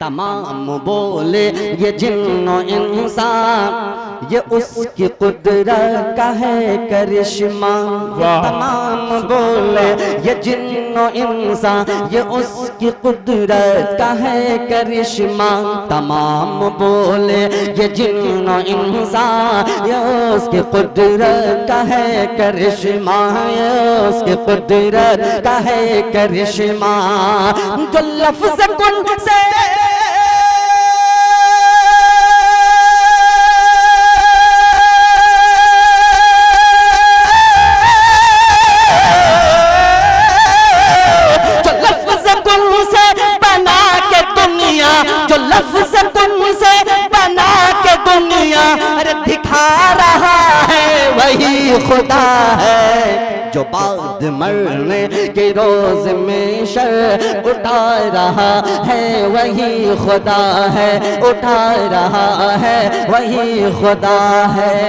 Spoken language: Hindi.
तमाम बोले ये जिन्नो इंसान ये उसकी कुदरत का है करिश्मा। तमाम बोले ये जिन्नो इंसान ये उसकी कुदरत का है करिश्मा। तमाम बोले ये जिन्नो इंसान ये उसकी कुदरत का है करिश्मा, ये उसकी कुदरत का है करिश्मा। जो लफ्ज़ कुन से दिखा रहा है वही खुदा है। जो बाद मरने के रोज में शर उठा रहा है वही खुदा है, उठा रहा है वही खुदा है।